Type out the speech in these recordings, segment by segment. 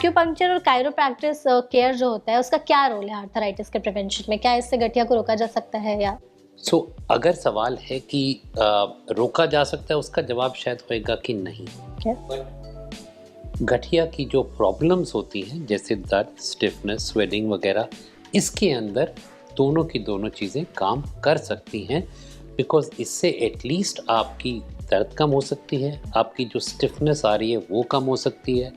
Acupuncture और chiropractic care जो होता है उसका क्या रोल है आर्थराइटिस के प्रिवेंशन में? क्या इससे गठिया को रोका जा सकता है या? अगर सवाल है कि रोका जा सकता है, उसका जवाब शायद होएगा कि नहीं। गठिया की जो प्रॉब्लम्स होती हैं जैसे दर्द, स्टिफनेस, स्वेलिंग वगैरह, इसके अंदर दोनों की दोनों चीज़ें काम कर सकती हैं, बिकॉज इससे एटलीस्ट आपकी दर्द कम हो सकती है, आपकी जो स्टिफनेस आ रही है वो कम हो सकती है।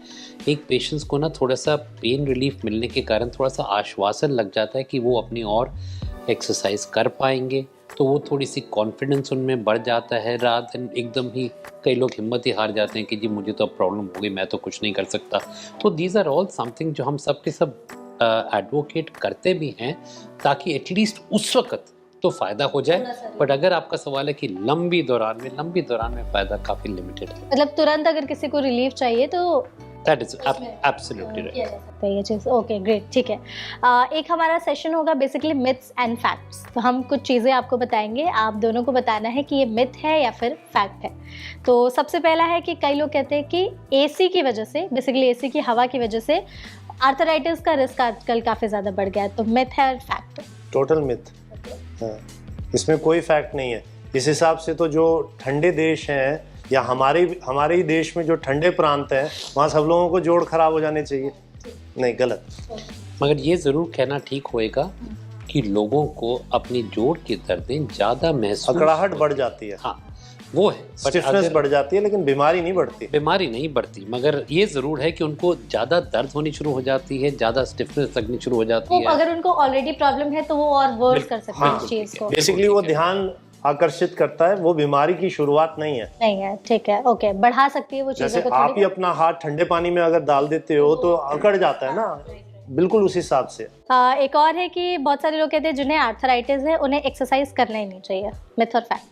एक पेशेंट्स को ना थोड़ा सा पेन रिलीफ मिलने के कारण थोड़ा सा आश्वासन लग जाता है कि वो अपनी और एक्सरसाइज कर पाएंगे, तो वो थोड़ी सी कॉन्फिडेंस उनमें बढ़ जाता है। रात दिन एकदम ही कई लोग हिम्मत ही हार जाते हैं कि जी मुझे तो अब प्रॉब्लम हो गई, मैं तो कुछ नहीं कर सकता। तो दीज आर ऑल समथिंग जो हम सब के सब एडवोकेट करते भी हैं, ताकि एटलीस्ट उस वक्त तो फ़ायदा हो जाए। बट अगर आपका सवाल है कि लंबी दौरान में फ़ायदा काफ़ी लिमिटेड है। मतलब तुरंत अगर किसी को रिलीफ चाहिए तो दैट इज एब्सोल्युटली राइट। ये चीज़ ओके ग्रेट, ठीक है। एक हमारा सेशन होगा बेसिकली मिथ्स एंड फैक्ट्स। तो हम कुछ चीज़ें आपको बताएंगे, आप दोनों को बताना है कि ये मिथ है या फिर फैक्ट है। तो सबसे पहला है कि कई लोग कहते हैं कि एसी की वजह से, बेसिकली एसी की हवा की वजह से आर्थराइटिस का रिस्क आजकल काफ़ी ज़्यादा बढ़ गया है। तो मिथ है और फैक्ट है? Total myth. हाँ, इसमें कोई फैक्ट नहीं है। इस हिसाब से तो जो ठंडे देश हैं या हमारे ही देश में जो ठंडे प्रांत हैं, वहाँ सब लोगों को जोड़ खराब हो जाने चाहिए। नहीं, गलत। मगर ये ज़रूर कहना ठीक होएगा कि लोगों को अपनी जोड़ की दर्दें ज़्यादा महसूस, अकड़ाहट बढ़ जाती है। हाँ वो है, स्टिफनेस बढ़ जाती है, लेकिन बीमारी नहीं बढ़ती। मगर ये ज़रूर है कि उनको ज़्यादा दर्द होनी शुरू हो जाती है, ज़्यादा स्टिफनेस लगनी शुरू हो जाती है। अगर उनको ऑलरेडी प्रॉब्लम है तो वो और वर्स कर सकते हैं इस चीज़ को। बेसिकली वो ध्यान आकर्षित करता है, वो बीमारी की शुरुआत नहीं है। ठीक है, ओके, बढ़ा सकती है वो चीज़ों को। आप ही अपना हाथ ठंडे पानी में अगर डाल देते हो तो अकड़ जाता है ना, बिल्कुल उस हिसाब से। एक और है कि बहुत सारे लोग कहते हैं जिन्हें आर्थराइटिस है उन्हें एक्सरसाइज करना ही नहीं चाहिए। मिथ और फैक्ट?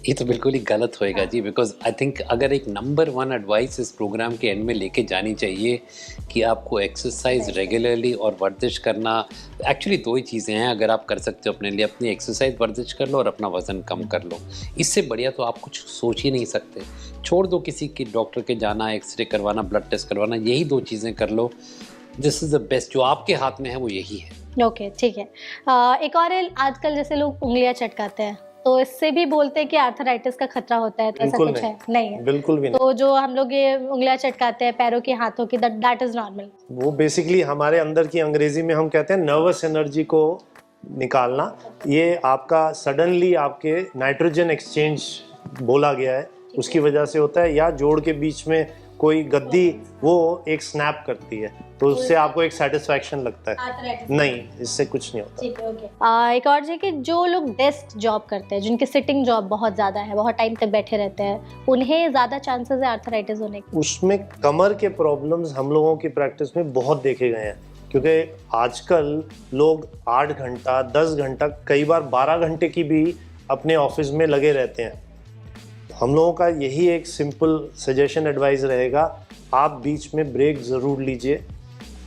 ये तो बिल्कुल ही गलत होएगा जी, बिकॉज आई थिंक अगर एक नंबर 1 एडवाइस इस प्रोग्राम के एंड में लेके जानी चाहिए कि आपको एक्सरसाइज रेगुलरली और वर्जिश करना, एक्चुअली 2 ही चीज़ें हैं। अगर आप कर सकते हो अपने लिए, अपनी एक्सरसाइज वर्जिश कर लो और अपना वज़न कम कर लो। इससे बढ़िया तो आप कुछ सोच ही नहीं सकते। छोड़ दो किसी की डॉक्टर के जाना, एक्सरे करवाना, ब्लड टेस्ट करवाना, यही 2 चीज़ें कर लो। दिस इज़ द बेस्ट, जो आपके हाथ में है वो यही है। ओके, ठीक है। एक और है, आजकल जैसे लोग उंगलियां चटकाते हैं तो इससे भी बोलते हैं कि आर्थराइटिस का खतरा होता है, तो ऐसा कुछ है? नहीं है, बिल्कुल भी नहीं। तो जो हम लोग ये उंगलियां चटकाते हैं पैरों के, हाथों की, दैट इज नॉर्मल। वो बेसिकली हमारे अंदर की, अंग्रेजी में हम कहते हैं नर्वस एनर्जी को निकालना। ये आपका सडनली आपके नाइट्रोजन एक्सचेंज बोला गया है, उसकी वजह से होता है। या जोड़ के बीच में कोई गद्दी वो एक स्नैप करती है, तो उससे आपको एक सेटिस्फैक्शन लगता है। नहीं, इससे कुछ नहीं होता। ठीक है, ओके। एक और है कि जो लोग डेस्क जॉब करते हैं, जिनकी सिटिंग जॉब बहुत ज़्यादा है, बहुत टाइम तक बैठे रहते हैं, उन्हें ज़्यादा चांसेस है आर्थराइटिस होने के? उसमें कमर के प्रॉब्लम्स हम लोगों की प्रैक्टिस में बहुत देखे गए हैं, क्योंकि आजकल लोग 8 घंटा, 10 घंटा, कई बार 12 घंटे की भी अपने ऑफिस में लगे रहते हैं। हम लोगों का यही एक सिंपल सजेशन एडवाइस रहेगा, आप बीच में ब्रेक ज़रूर लीजिए।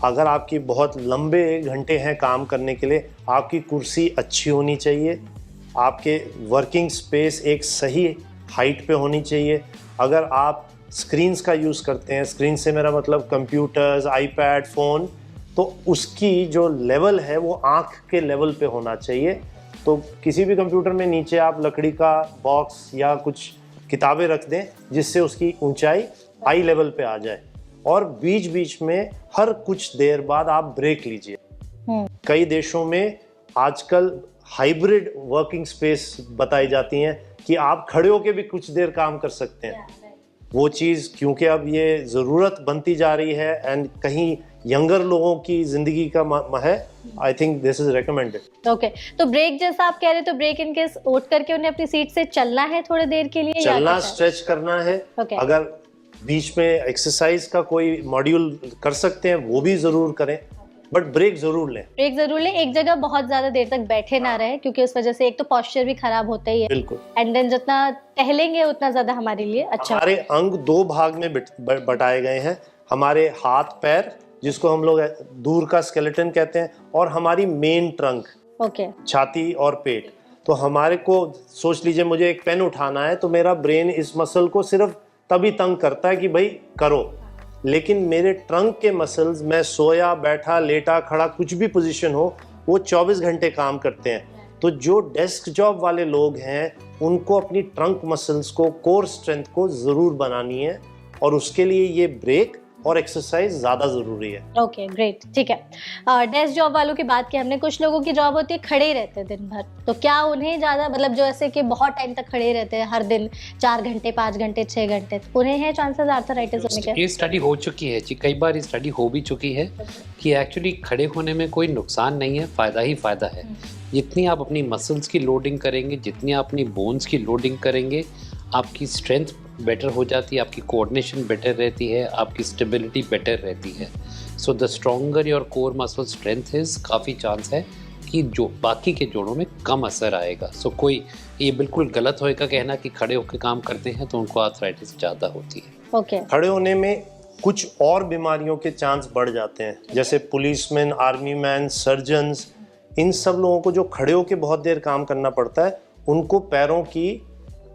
अगर आपकी बहुत लंबे घंटे हैं काम करने के लिए, आपकी कुर्सी अच्छी होनी चाहिए, आपके वर्किंग स्पेस एक सही हाइट पे होनी चाहिए। अगर आप स्क्रीन्स का यूज़ करते हैं, स्क्रीन से मेरा मतलब कंप्यूटर्स, आईपैड, फ़ोन, तो उसकी जो लेवल है वो आँख के लेवल पे होना चाहिए। तो किसी भी कंप्यूटर में नीचे आप लकड़ी का बॉक्स या कुछ किताबें रख दें, जिससे उसकी ऊंचाई आई लेवल पे आ जाए। और बीच बीच में हर कुछ देर बाद आप ब्रेक लीजिए। कई देशों में आजकल हाइब्रिड वर्किंग स्पेस बताई जाती हैं कि आप खड़े होकर भी कुछ देर काम कर सकते हैं। वो चीज़ क्योंकि अब ये ज़रूरत बनती जा रही है एंड कहीं यंगर लोगों की ज़िंदगी का है, I think this is recommended. Okay, तो ब्रेक जैसा आप कह रहे, तो ब्रेक इन केस उठ करके उन्हें अपनी सीट से चलना है थोड़ी देर के लिए, चलना, स्ट्रेच करना है। अगर बीच में एक्सरसाइज का कोई मॉड्यूल कर सकते हैं वो भी ज़रूर करें, बट ब्रेक ज़रूर लें। एक जगह बहुत ज़्यादा देर तक बैठे ना रहे, क्योंकि उस वजह से एक तो पोस्चर भी खराब होता ही है। बिल्कुल। एंड देन जितना टहलेंगे उतना ज़्यादा हमारे लिए अच्छा। हमारे अंग 2 भाग में बटाए गए हैं, हमारे हाथ पैर, जिसको हम लोग दूर का स्केलेटन कहते हैं, और हमारी मेन ट्रंक, छाती और पेट। तो हमारे को सोच लीजिए, मुझे एक पेन उठाना है तो मेरा ब्रेन इस मसल को सिर्फ तभी तंग करता है कि भाई करो, लेकिन मेरे ट्रंक के मसल्स, मैं सोया, बैठा, लेटा, खड़ा, कुछ भी पोजीशन हो, वो 24 घंटे काम करते हैं। तो जो डेस्क जॉब वाले लोग हैं उनको अपनी ट्रंक मसल्स को, कोर स्ट्रेंथ को ज़रूर बनानी है, और उसके लिए ये ब्रेक और एक्सरसाइज ज़्यादा ज़रूरी है। ओके, ग्रेट, ठीक है। डेस्क जॉब वालों की बात की हमने, कुछ लोगों की जॉब होती है खड़े ही रहते हैं दिन भर, तो क्या उन्हें ज़्यादा, मतलब जो ऐसे कि बहुत टाइम तक खड़े रहते हैं हर दिन, 4 घंटे, 5 घंटे, 6 घंटे, तो उन्हें है चांसेस आर्थराइटिस होने के? ये स्टडी हो चुकी है जी, कई बार ये स्टडी हो भी चुकी है कि एक्चुअली खड़े होने में कोई नुकसान नहीं है, फ़ायदा ही फ़ायदा है। जितनी आप अपनी मसल्स की लोडिंग करेंगे, जितनी आप अपनी बोन्स की लोडिंग करेंगे, आपकी स्ट्रेंथ बेटर हो जाती है, आपकी कोऑर्डिनेशन बेटर रहती है, आपकी स्टेबिलिटी बेटर रहती है। So the stronger your core muscle strength is, काफ़ी चांस है कि जो बाकी के जोड़ों में कम असर आएगा। सो कोई ये बिल्कुल गलत होएगा कहना कि खड़े होकर काम करते हैं तो उनको आर्थराइटिस ज़्यादा होती है। ओके। खड़े होने में कुछ और बीमारियों के चांस बढ़ जाते हैं, जैसे पुलिसमैन, आर्मी मैन, सर्जन्स, इन सब लोगों को जो खड़े होकर बहुत देर काम करना पड़ता है, उनको पैरों की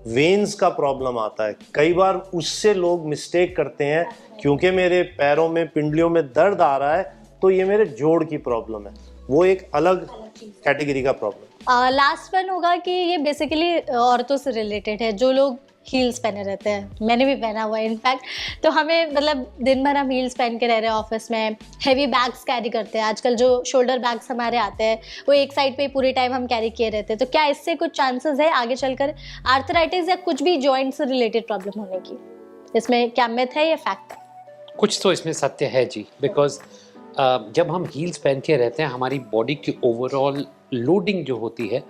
वेन्स का प्रॉब्लम आता है। कई बार उससे लोग मिस्टेक करते हैं, क्योंकि मेरे पैरों में, पिंडलियों में दर्द आ रहा है तो ये मेरे जोड़ की प्रॉब्लम है, वो एक अलग कैटेगरी का प्रॉब्लम। लास्ट वन होगा कि ये बेसिकली औरतों से रिलेटेड है, जो लोग हील्स पहने रहते हैं, मैंने भी पहना हुआ है इनफैक्ट, तो हमें मतलब दिन भर हम हील्स पहन के रह रहे हैं ऑफिस में, हैवी बैग्स कैरी करते हैं, आजकल जो शोल्डर बैग्स हमारे आते हैं वो एक साइड पे पूरे टाइम हम कैरी किए रहते हैं, तो क्या इससे कुछ चांसेस है आगे चलकर आर्थराइटिस या कुछ भी जॉइंट से रिलेटेड प्रॉब्लम होने की? इसमें क्या मिथ है या फैक्ट है? कुछ तो इसमें सत्य है जी, बिकॉज जब हम हील्स पहन के रहते हैं, हमारी बॉडी की ओवरऑल लोडिंग जो होती है,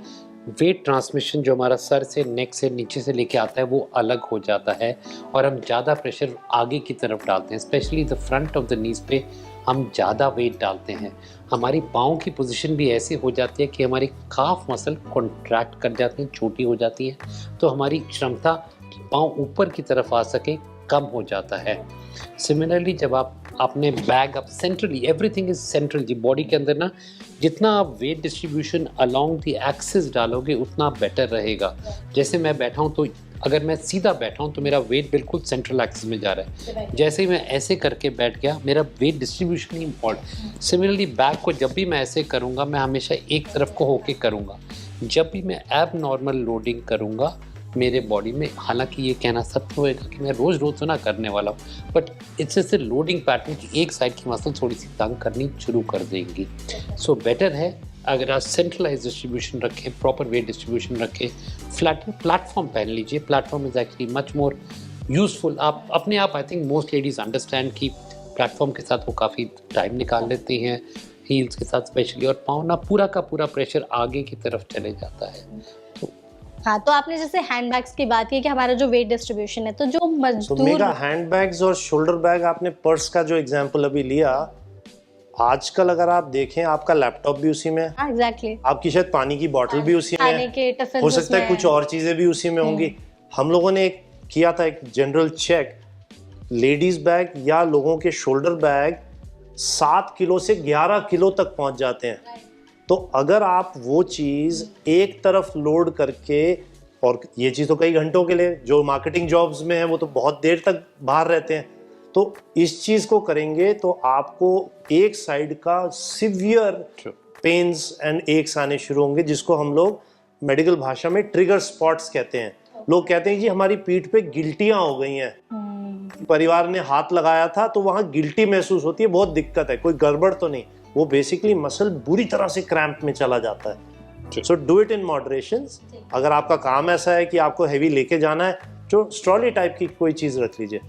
वेट ट्रांसमिशन जो हमारा सर से, नेक से, नीचे से लेके आता है, वो अलग हो जाता है और हम ज़्यादा प्रेशर आगे की तरफ डालते हैं, specially the front of the knees पे हम ज़्यादा वेट डालते हैं। हमारी पाँव की पोजीशन भी ऐसी हो जाती है कि हमारी काफ मसल कॉन्ट्रैक्ट कर जाती हैं, छोटी हो जाती है, तो हमारी क्षमता कि पाँव ऊपर की तरफ आ सके कम हो जाता है। सिमिलरली जब आप अपने बैग, आप centrally, everything is central G, body के अंदर ना जितना आप wait distribution along the axis डालोगे उतना बेटर रहेगा। जैसे मैं बैठा हूँ तो अगर मैं सीधा बैठा हूँ तो मेरा वेट बिल्कुल सेंट्रल एक्सिस में जा रहा है, जैसे ही मैं ऐसे करके बैठ गया मेरा वेट डिस्ट्रीब्यूशन ही इम्पॉर्टेंट। सिमिलरली बैग को जब भी मैं ऐसे करूँगा, मैं हमेशा एक तरफ को होके करूँगा। जब भी मैं एब नॉर्मल लोडिंग करूँगा मेरे बॉडी में, हालांकि ये कहना सत्य होएगा कि मैं रोज़ रोज़ तो ना करने वाला हूँ, but it's just a loading pattern कि एक साइड की मसल थोड़ी सी तंग करनी शुरू कर देंगी। सो बेटर है अगर आप सेंट्रलाइज डिस्ट्रीब्यूशन रखें, प्रॉपर वेट डिस्ट्रीब्यूशन रखें, फ्लैट प्लेटफॉर्म पहन लीजिए। Platform is actually much more useful. आप अपने आप, I think most ladies understand कि प्लेटफॉर्म के साथ वो काफ़ी टाइम निकाल लेती हैं, हील्स के साथ स्पेशली, और पाँव ना पूरा का पूरा प्रेशर आगे की तरफ चले जाता है। हाँ, तो आपने जैसे हैंडबैग्स की बात की कि हमारा जो वेट डिस्ट्रीब्यूशन है, तो जो मजदूर, तो मेगा हैंडबैग्स और शोल्डर बैग, आपने पर्स का जो एग्जांपल अभी लिया, आजकल अगर आप देखें आपका लैपटॉप भी उसी में है। हाँ, एग्जैक्टली, आपकी शायद पानी की बोतल भी उसी में है, हो सकता है कुछ और चीजें भी उसी में होंगी। हम लोगों ने एक किया था एक जनरल चेक, लेडीज बैग या लोगों के शोल्डर बैग 7 किलो से 11 किलो तक पहुंच जाते हैं। तो अगर आप वो चीज़ एक तरफ लोड करके, और ये चीज़ तो कई घंटों के लिए, जो मार्केटिंग जॉब्स में है वो तो बहुत देर तक बाहर रहते हैं, तो इस चीज़ को करेंगे तो आपको एक साइड का सिवियर पेन्स एंड एक्स आने शुरू होंगे, जिसको हम लोग मेडिकल भाषा में ट्रिगर स्पॉट्स कहते हैं। लोग कहते हैं जी हमारी पीठ पे गिल्टियाँ हो गई हैं, परिवार ने हाथ लगाया था तो वहाँ गिल्टी महसूस होती है, बहुत दिक्कत है, कोई गड़बड़ तो नहीं, वो बेसिकली मसल बुरी तरह से क्रैम्प में चला जाता है। So do it in moderation. अगर आपका काम ऐसा है कि आपको हैवी लेके जाना है, जो स्ट्रॉली टाइप की कोई चीज़ रख लीजिए।